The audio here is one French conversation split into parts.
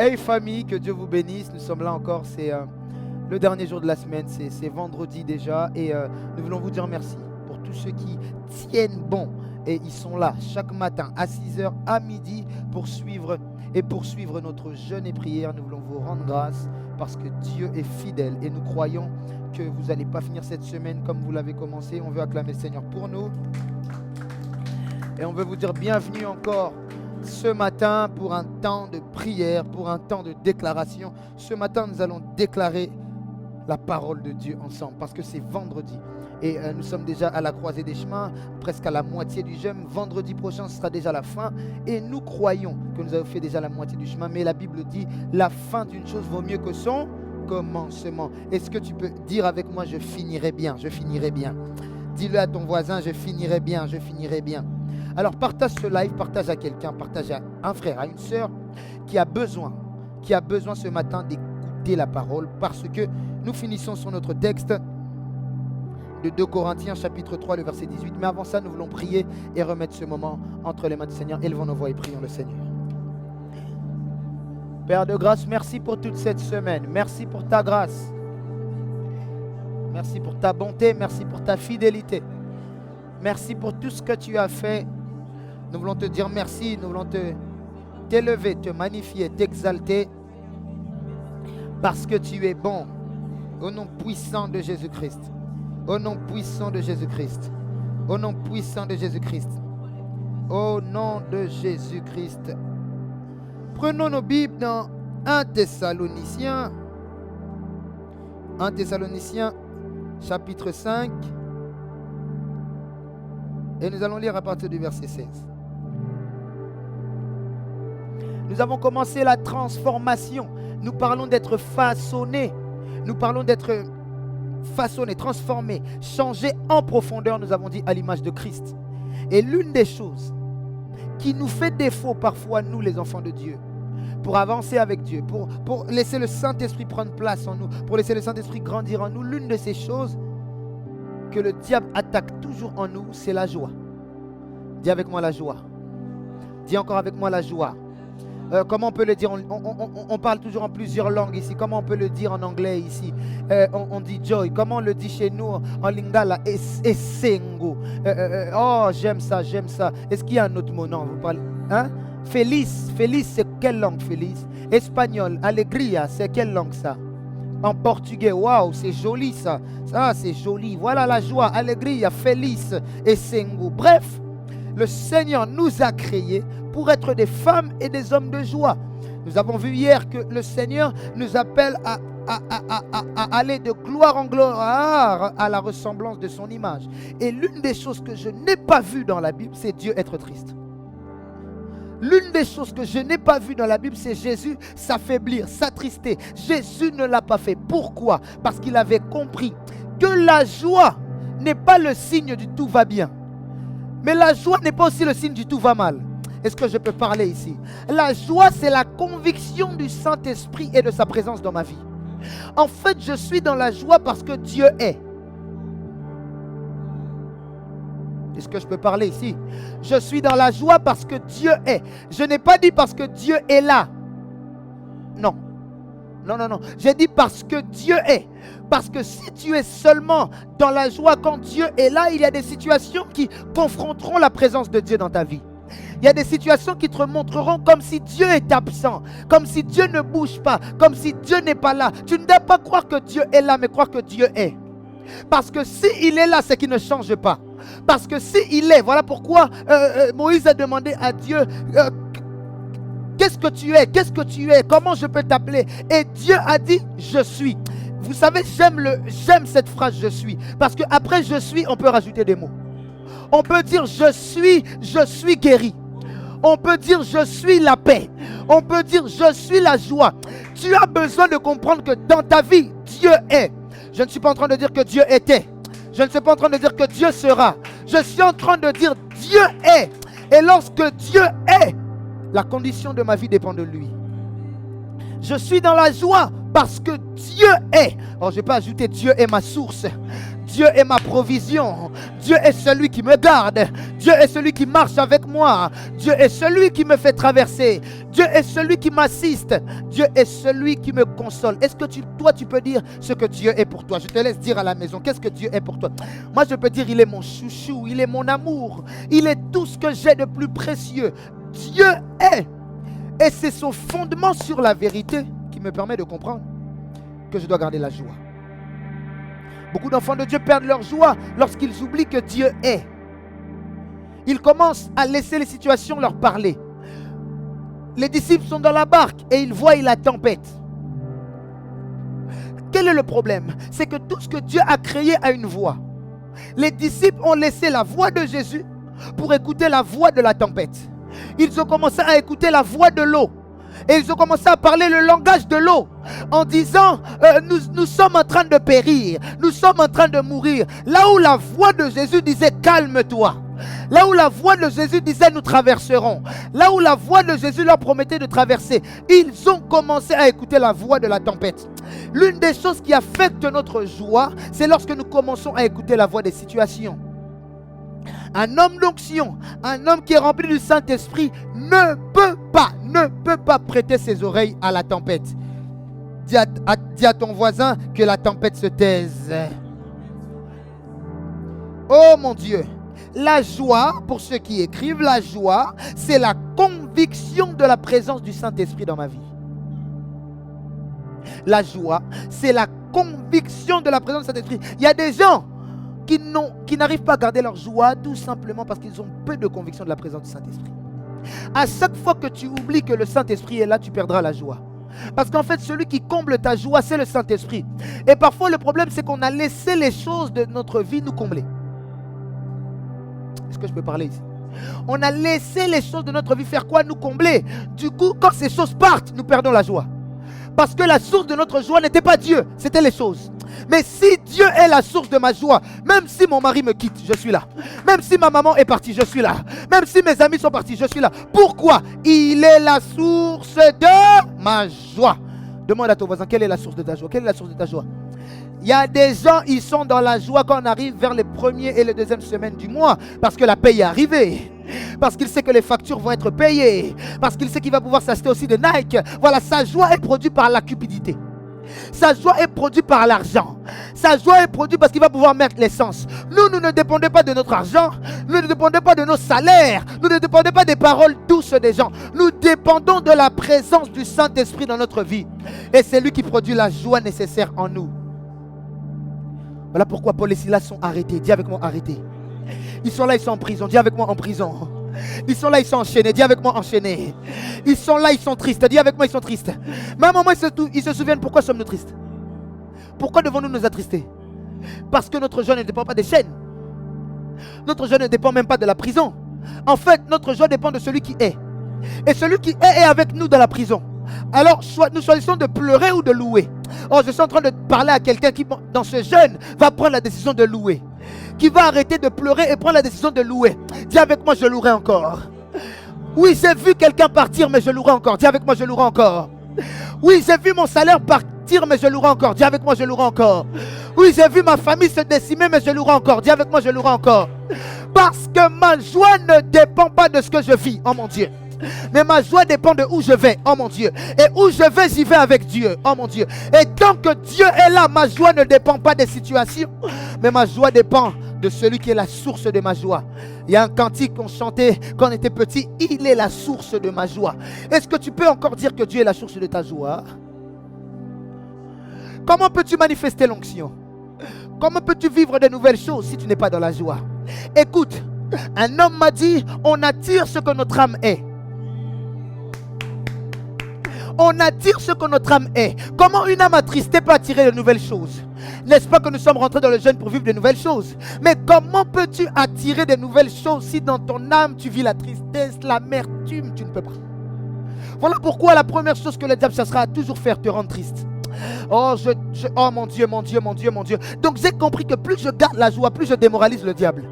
Hey famille, que Dieu vous bénisse. Nous sommes là encore, c'est le dernier jour de la semaine, c'est vendredi déjà. Et nous voulons vous dire merci pour tous ceux qui tiennent bon. Et ils sont là chaque matin à 6h, à midi pour suivre notre jeûne et prière. Nous voulons vous rendre grâce parce que Dieu est fidèle. Et nous croyons que vous n'allez pas finir cette semaine comme vous l'avez commencé. On veut acclamer le Seigneur pour nous. Et on veut vous dire bienvenue encore ce matin pour un temps de prière, pour un temps de déclaration. Ce matin, nous allons déclarer la parole de Dieu ensemble parce que c'est vendredi. Et nous sommes déjà à la croisée des chemins, presque à la moitié du jeûne. Vendredi prochain, ce sera déjà la fin. Et nous croyons que nous avons fait déjà la moitié du chemin. Mais la Bible dit, la fin d'une chose vaut mieux que son commencement. Est-ce que tu peux dire avec moi, je finirai bien, je finirai bien. Dis-le à ton voisin, je finirai bien, je finirai bien. Alors partage ce live, partage à quelqu'un, partage à un frère, à une sœur qui a besoin ce matin d'écouter la parole parce que nous finissons sur notre texte de 2 Corinthiens chapitre 3, le verset 18. Mais avant ça, nous voulons prier et remettre ce moment entre les mains du Seigneur. Élevons nos voix et prions le Seigneur. Père de grâce, merci pour toute cette semaine. Merci pour ta grâce. Merci pour ta bonté. Merci pour ta fidélité. Merci pour tout ce que tu as fait. Nous voulons te dire merci. Nous voulons t'élever, te magnifier, t'exalter. Parce que tu es bon. Au nom puissant de Jésus-Christ. Au nom puissant de Jésus-Christ. Au nom puissant de Jésus-Christ. Au nom de Jésus-Christ. Prenons nos Bibles dans 1 Thessaloniciens. 1 Thessaloniciens, chapitre 5. Et nous allons lire à partir du verset 16. Nous avons commencé la transformation. Nous parlons d'être façonnés. Nous parlons d'être façonnés, transformés, changés en profondeur, nous avons dit, à l'image de Christ. Et l'une des choses qui nous fait défaut parfois, nous les enfants de Dieu, pour avancer avec Dieu, pour laisser le Saint-Esprit prendre place en nous, pour laisser le Saint-Esprit grandir en nous, l'une de ces choses que le diable attaque toujours en nous, c'est la joie. Dis avec moi la joie. Dis encore avec moi la joie. Comment on peut le dire? On parle toujours en plusieurs langues ici. Comment on peut le dire en anglais ici? On dit joy. Comment on le dit chez nous en lingala? Esengo. Oh, j'aime ça, j'aime ça. Est-ce qu'il y a un autre mot? Non, vous parlez. Hein? Feliz. Feliz, c'est quelle langue, Feliz? Espagnol. Alegria, c'est quelle langue ça? En portugais. Waouh, c'est joli ça. Ça, c'est joli. Voilà la joie. Alegria, feliz, esengo. Bref, le Seigneur nous a créés pour être des femmes et des hommes de joie. Nous avons vu hier que le Seigneur nous appelle à aller de gloire en gloire à la ressemblance de son image. Et l'une des choses que je n'ai pas vues dans la Bible, c'est Dieu être triste. L'une des choses que je n'ai pas vues dans la Bible, c'est Jésus s'affaiblir, s'attrister. Jésus ne l'a pas fait. Pourquoi? Parce qu'il avait compris que la joie n'est pas le signe du tout va bien. Mais la joie n'est pas aussi le signe du tout va mal. Est-ce que je peux parler ici? La joie, c'est la conviction du Saint-Esprit et de sa présence dans ma vie. En fait, je suis dans la joie parce que Dieu est. Est-ce que je peux parler ici? Je suis dans la joie parce que Dieu est. Je n'ai pas dit parce que Dieu est là. Non. Non, non, non. J'ai dit parce que Dieu est. Parce que si tu es seulement dans la joie quand Dieu est là, il y a des situations qui confronteront la présence de Dieu dans ta vie. Il y a des situations qui te montreront comme si Dieu est absent, comme si Dieu ne bouge pas, comme si Dieu n'est pas là. Tu ne dois pas croire que Dieu est là, mais croire que Dieu est. Parce que s'il est là, c'est qu'il ne change pas. Parce que s'il est, voilà pourquoi Moïse a demandé à Dieu, qu'est-ce que tu es? Qu'est-ce que tu es? Comment je peux t'appeler? Et Dieu a dit, je suis. Vous savez, j'aime cette phrase, je suis. Parce qu'après je suis, on peut rajouter des mots. On peut dire je suis guéri. On peut dire je suis la paix. On peut dire je suis la joie. Tu as besoin de comprendre que dans ta vie, Dieu est. Je ne suis pas en train de dire que Dieu était. Je ne suis pas en train de dire que Dieu sera. Je suis en train de dire Dieu est. Et lorsque Dieu est, la condition de ma vie dépend de lui. Je suis dans la joie parce que Dieu est. Alors je ne vais pas ajouter Dieu est ma source. Dieu est ma provision. Dieu est celui qui me garde. Dieu est celui qui marche avec moi. Dieu est celui qui me fait traverser. Dieu est celui qui m'assiste. Dieu est celui qui me console. Est-ce que toi, tu peux dire ce que Dieu est pour toi? Je te laisse dire à la maison, qu'est-ce que Dieu est pour toi? Moi, je peux dire, il est mon chouchou, il est mon amour. Il est tout ce que j'ai de plus précieux. Dieu est. Et c'est son fondement sur la vérité qui me permet de comprendre que je dois garder la joie. Beaucoup d'enfants de Dieu perdent leur joie lorsqu'ils oublient que Dieu est. Ils commencent à laisser les situations leur parler. Les disciples sont dans la barque et ils voient la tempête. Quel est le problème? C'est que tout ce que Dieu a créé a une voix. Les disciples ont laissé la voix de Jésus pour écouter la voix de la tempête. Ils ont commencé à écouter la voix de l'eau. Et ils ont commencé à parler le langage de l'eau en disant nous sommes en train de périr, nous sommes en train de mourir. Là où la voix de Jésus disait calme-toi, là où la voix de Jésus disait nous traverserons, là où la voix de Jésus leur promettait de traverser, ils ont commencé à écouter la voix de la tempête. L'une des choses qui affecte notre joie, c'est lorsque nous commençons à écouter la voix des situations. Un homme d'onction, un homme qui est rempli du Saint-Esprit ne peut pas prêter ses oreilles à la tempête. Dis à ton voisin que la tempête se taise. Oh mon Dieu, la joie, pour ceux qui écrivent, la joie, c'est la conviction de la présence du Saint-Esprit dans ma vie. La joie, c'est la conviction de la présence du Saint-Esprit. Il y a des gens qui n'arrivent pas à garder leur joie tout simplement parce qu'ils ont peu de conviction de la présence du Saint-Esprit. À chaque fois que tu oublies que le Saint-Esprit est là, tu perdras la joie. Parce qu'en fait, celui qui comble ta joie, c'est le Saint-Esprit. Et parfois, le problème, c'est qu'on a laissé les choses de notre vie nous combler. Est-ce que je peux parler ici? On a laissé les choses de notre vie faire quoi? Nous combler. Du coup, quand ces choses partent, nous perdons la joie. Parce que la source de notre joie n'était pas Dieu, c'était les choses. Mais si Dieu est la source de ma joie, même si mon mari me quitte, je suis là. Même si ma maman est partie, je suis là. Même si mes amis sont partis, je suis là. Pourquoi? Il est la source de ma joie. Demande à ton voisin, quelle est la source de ta joie? Quelle est la source de ta joie? Il y a des gens, ils sont dans la joie quand on arrive vers les premières et les deuxièmes semaines du mois. Parce que la paye est arrivée. Parce qu'il sait que les factures vont être payées. Parce qu'il sait qu'il va pouvoir s'acheter aussi de Nike. Voilà, sa joie est produite par la cupidité. Sa joie est produite par l'argent. Sa joie est produite parce qu'il va pouvoir mettre l'essence. Nous ne dépendons pas de notre argent. Nous ne dépendons pas de nos salaires. Nous ne dépendons pas des paroles douces des gens. Nous dépendons de la présence du Saint-Esprit dans notre vie. Et c'est lui qui produit la joie nécessaire en nous. Voilà pourquoi Paul et Silas sont arrêtés. Dis avec moi, arrêtés. Ils sont là, ils sont en prison. Dis avec moi, en prison. Ils sont là, ils sont enchaînés. Dis avec moi, enchaînés. Ils sont là, ils sont tristes. Dis avec moi, ils sont tristes. Mais à un moment, ils se souviennent pourquoi sommes-nous tristes. Pourquoi devons-nous nous attrister? Parce que notre joie ne dépend pas des chaînes. Notre joie ne dépend même pas de la prison. En fait, notre joie dépend de celui qui est. Et celui qui est avec nous dans la prison. Alors, nous choisissons de pleurer ou de louer. Oh, je suis en train de parler à quelqu'un qui, dans ce jeûne, va prendre la décision de louer. Qui va arrêter de pleurer et prendre la décision de louer. Dis avec moi, je louerai encore. Oui, j'ai vu quelqu'un partir, mais je louerai encore. Dis avec moi, je louerai encore. Oui, j'ai vu mon salaire partir, mais je louerai encore. Dis avec moi, je louerai encore. Oui, j'ai vu ma famille se décimer, mais je louerai encore. Dis avec moi, je louerai encore. Parce que ma joie ne dépend pas de ce que je vis, oh mon Dieu. Mais ma joie dépend de où je vais, oh mon Dieu. Et où je vais, j'y vais avec Dieu, oh mon Dieu. Et tant que Dieu est là, ma joie ne dépend pas des situations, mais ma joie dépend de celui qui est la source de ma joie. Il y a un cantique qu'on chantait quand on était petit. Il est la source de ma joie. Est-ce que tu peux encore dire que Dieu est la source de ta joie? Comment peux-tu manifester l'onction? Comment peux-tu vivre de nouvelles choses si tu n'es pas dans la joie? Écoute, un homme m'a dit, on attire ce que notre âme est. On attire ce que notre âme est. Comment une âme attristée peut attirer de nouvelles choses? N'est-ce pas que nous sommes rentrés dans le jeûne pour vivre de nouvelles choses? Mais comment peux-tu attirer de nouvelles choses si dans ton âme tu vis la tristesse, l'amertume? Tu ne peux pas. Voilà pourquoi la première chose que le diable cherchera à toujours faire, te rendre triste. Oh, oh mon Dieu, mon Dieu, mon Dieu, mon Dieu. Donc j'ai compris que plus je garde la joie, plus je démoralise le diable.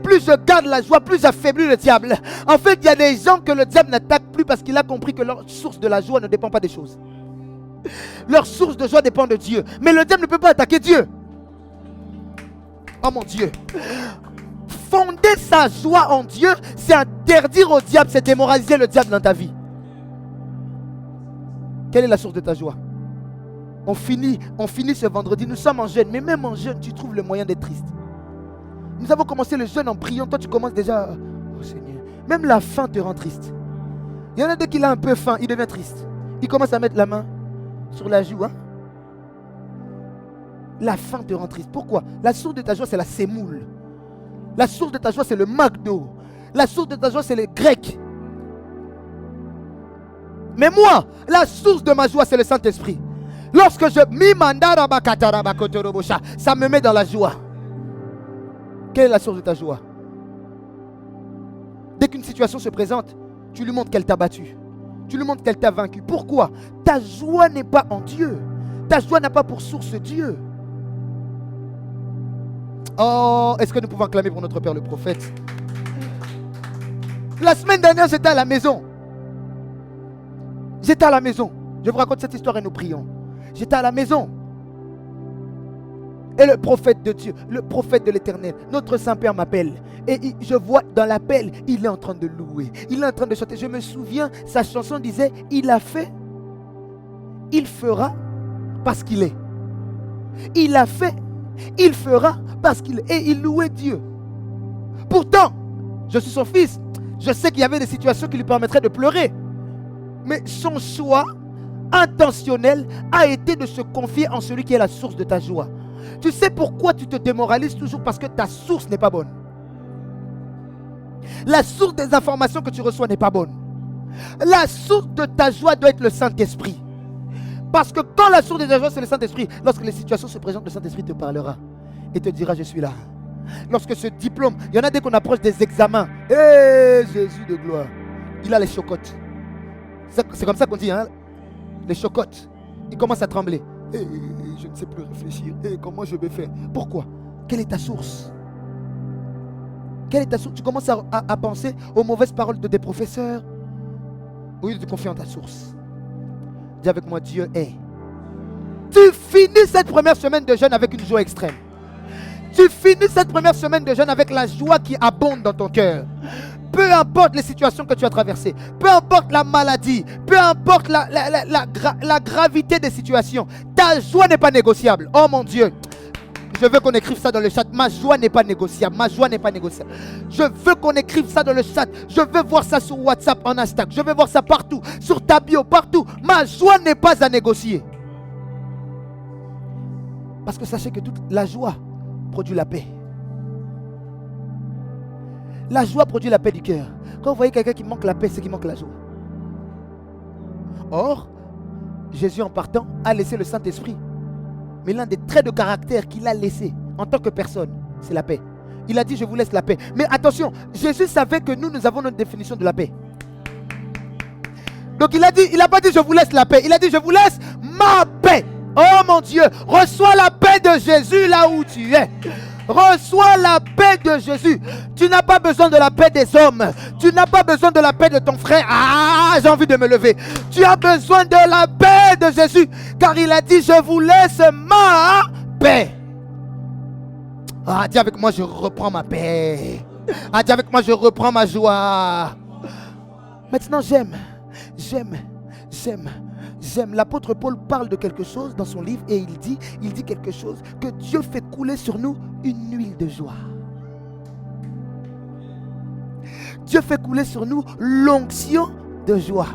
Plus je garde la joie, plus j'affaiblis le diable. En fait, il y a des gens que le diable n'attaque plus parce qu'il a compris que leur source de la joie ne dépend pas des choses. Leur source de joie dépend de Dieu. Mais le diable ne peut pas attaquer Dieu. Oh mon Dieu. Fonder sa joie en Dieu, c'est interdire au diable, c'est démoraliser le diable dans ta vie. Quelle est la source de ta joie? On finit ce vendredi, nous sommes en jeûne, mais même en jeûne, tu trouves le moyen d'être triste. Nous avons commencé le jeûne en priant, toi tu commences déjà, oh Seigneur, même la faim te rend triste. Il y en a dès qu'il a un peu faim, il devient triste. Il commence à mettre la main sur la joue. Hein? La faim te rend triste. Pourquoi? La source de ta joie, c'est la sémoule. La source de ta joie, c'est le McDo. La source de ta joie, c'est les Grecs. Mais moi, la source de ma joie, c'est le Saint-Esprit. Lorsque ça me met dans la joie. Quelle est la source de ta joie? Dès qu'une situation se présente, tu lui montres qu'elle t'a battu. Tu lui montres qu'elle t'a vaincu. Pourquoi? Ta joie n'est pas en Dieu. Ta joie n'a pas pour source Dieu. Oh, est-ce que nous pouvons acclamer pour notre Père le prophète? La semaine dernière, j'étais à la maison. J'étais à la maison. Je vous raconte cette histoire et nous prions. J'étais à la maison. Et le prophète de Dieu, le prophète de l'Éternel, notre Saint-Père m'appelle. Et je vois dans l'appel, il est en train de louer. Il est en train de chanter. Je me souviens, sa chanson disait, il a fait, il fera parce qu'il est. Il a fait, il fera parce qu'il est. Et il louait Dieu. Pourtant, je suis son fils. Je sais qu'il y avait des situations qui lui permettraient de pleurer. Mais son choix intentionnel a été de se confier en celui qui est la source de ta joie. Tu sais pourquoi tu te démoralises toujours? Parce que ta source n'est pas bonne. La source des informations que tu reçois n'est pas bonne. La source de ta joie doit être le Saint-Esprit. Parce que quand la source de ta joie c'est le Saint-Esprit, lorsque les situations se présentent, le Saint-Esprit te parlera et te dira je suis là. Lorsque ce diplôme, il y en a dès qu'on approche des examens, Jésus de gloire, il a les chocottes. C'est comme ça qu'on dit, hein? Les chocottes. Il commence à trembler. Je ne sais plus réfléchir. Comment je vais faire? Pourquoi? Quelle est ta source? Quelle est ta source? Tu commences à penser aux mauvaises paroles de tes professeurs au lieu de te confier en ta source. Dis avec moi, Dieu est. Tu finis cette première semaine de jeûne avec une joie extrême. Tu finis cette première semaine de jeûne avec la joie qui abonde dans ton cœur. Peu importe les situations que tu as traversées, peu importe la maladie, peu importe la gravité des situations, ta joie n'est pas négociable. Oh mon Dieu, je veux qu'on écrive ça dans le chat. Ma joie n'est pas négociable. Ma joie n'est pas négociable. Je veux qu'on écrive ça dans le chat. Je veux voir ça sur WhatsApp, en Instagram. Je veux voir ça partout, sur ta bio, partout. Ma joie n'est pas à négocier. Parce que sachez que toute la joie produit la paix. La joie produit la paix du cœur. Quand vous voyez quelqu'un qui manque la paix, c'est qu'il manque la joie. Or, Jésus en partant a laissé le Saint-Esprit. Mais l'un des traits de caractère qu'il a laissé en tant que personne, c'est la paix. Il a dit je vous laisse la paix. Mais attention, Jésus savait que nous avons notre définition de la paix. Donc il n'a pas dit je vous laisse la paix. Il a dit je vous laisse ma paix. Oh mon Dieu, reçois la paix de Jésus là où tu es. Reçois la paix de Jésus. Tu n'as pas besoin de la paix des hommes. Tu n'as pas besoin de la paix de ton frère. Ah, j'ai envie de me lever. Tu as besoin de la paix de Jésus. Car il a dit, je vous laisse ma paix. Ah, dis avec moi, je reprends ma paix. Ah, dis avec moi, je reprends ma joie. Maintenant, j'aime. L'apôtre Paul parle de quelque chose dans son livre et il dit quelque chose, que Dieu fait couler sur nous une huile de joie. Dieu fait couler sur nous l'onction de joie.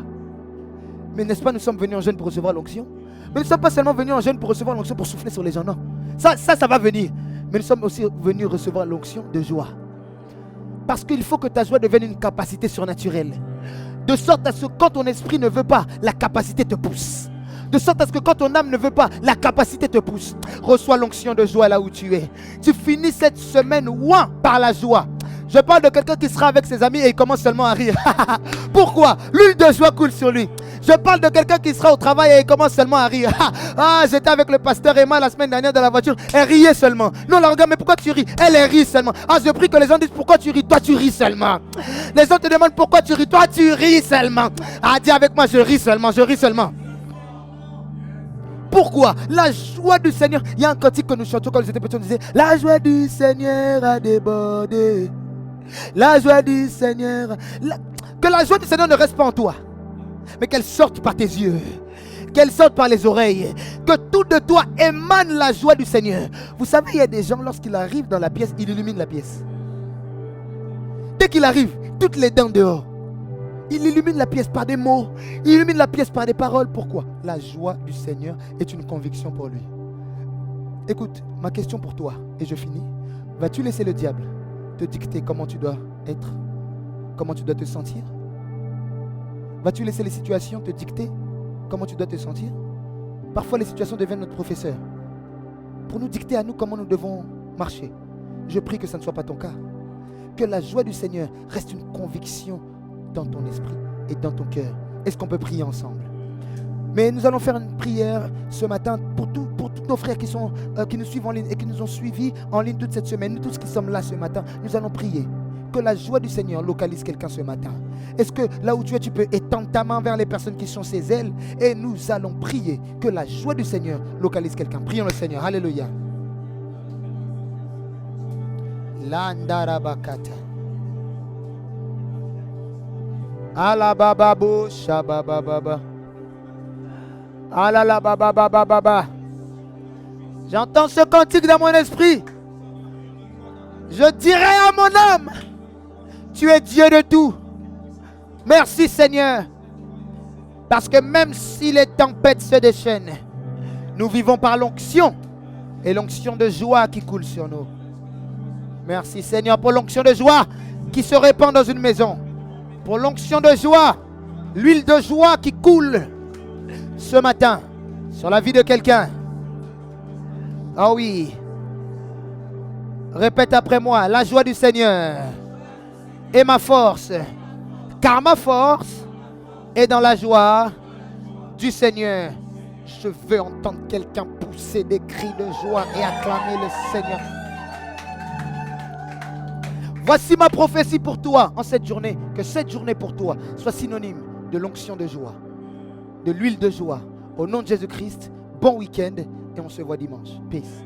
Mais n'est-ce pas, nous sommes venus en jeûne pour recevoir l'onction? Mais nous ne sommes pas seulement venus en jeûne pour recevoir l'onction pour souffler sur les gens, non. Ça va venir. Mais nous sommes aussi venus recevoir l'onction de joie. Parce qu'il faut que ta joie devienne une capacité surnaturelle. De sorte à ce que quand ton esprit ne veut pas, la capacité te pousse. De sorte à ce que quand ton âme ne veut pas, la capacité te pousse. Reçois l'onction de joie là où tu es. Tu finis cette semaine ouin par la joie. Je parle de quelqu'un qui sera avec ses amis et il commence seulement à rire. Pourquoi? L'huile de joie coule sur lui. Je parle de quelqu'un qui sera au travail et il commence seulement à rire. Ah, j'étais avec le pasteur Emma la semaine dernière dans la voiture. Elle riait seulement. Non, la regarde, mais pourquoi tu ris? Elle rit seulement. Ah, je prie que les gens disent pourquoi tu ris? Toi, tu ris seulement. Les autres te demandent pourquoi tu ris? Toi, tu ris seulement. Ah, dis avec moi, je ris seulement, je ris seulement. Pourquoi? La joie du Seigneur. Il y a un cantique que nous chantions quand nous étions petits, on disait: la joie du Seigneur a débordé. La joie du Seigneur. Que la joie du Seigneur ne reste pas en toi, mais qu'elle sorte par tes yeux, qu'elle sorte par les oreilles, que tout de toi émane la joie du Seigneur. Vous savez, il y a des gens, lorsqu'il arrive dans la pièce, il illumine la pièce. Dès qu'il arrive, toutes les dents dehors. Il illumine la pièce par des mots, il illumine la pièce par des paroles. Pourquoi? La joie du Seigneur est une conviction pour lui. Écoute, ma question pour toi, et je finis. Vas-tu laisser le diable te dicter comment tu dois être, comment tu dois te sentir? Vas-tu laisser les situations te dicter comment tu dois te sentir? Parfois les situations deviennent notre professeur pour nous dicter à nous comment nous devons marcher. Je prie que ça ne soit pas ton cas. Que la joie du Seigneur reste une conviction dans ton esprit et dans ton cœur. Est-ce qu'on peut prier ensemble? Mais nous allons faire une prière ce matin pour tous nos frères qui nous suivent en ligne et qui nous ont suivis en ligne toute cette semaine. Nous tous qui sommes là ce matin, nous allons prier. Que la joie du Seigneur localise quelqu'un ce matin. Est-ce que là où tu es, tu peux étendre ta main vers les personnes qui sont ses ailes? Et nous allons prier que la joie du Seigneur localise quelqu'un. Prions le Seigneur. Alléluia. Landarabakata. Alabababo shabababa. Alalababababa. J'entends ce cantique dans mon esprit. Je dirai à mon âme: tu es Dieu de tout. Merci Seigneur. Parce que même si les tempêtes se déchaînent, nous vivons par l'onction. Et l'onction de joie qui coule sur nous. Merci Seigneur pour l'onction de joie qui se répand dans une maison. Pour l'onction de joie, l'huile de joie qui coule ce matin sur la vie de quelqu'un. Ah oui. Répète après moi: la joie du Seigneur est ma force, car ma force est dans la joie du Seigneur. Je veux entendre quelqu'un pousser des cris de joie et acclamer le Seigneur. Voici ma prophétie pour toi en cette journée. Que cette journée pour toi soit synonyme de l'onction de joie, de l'huile de joie. Au nom de Jésus-Christ, bon week-end et on se voit dimanche. Peace.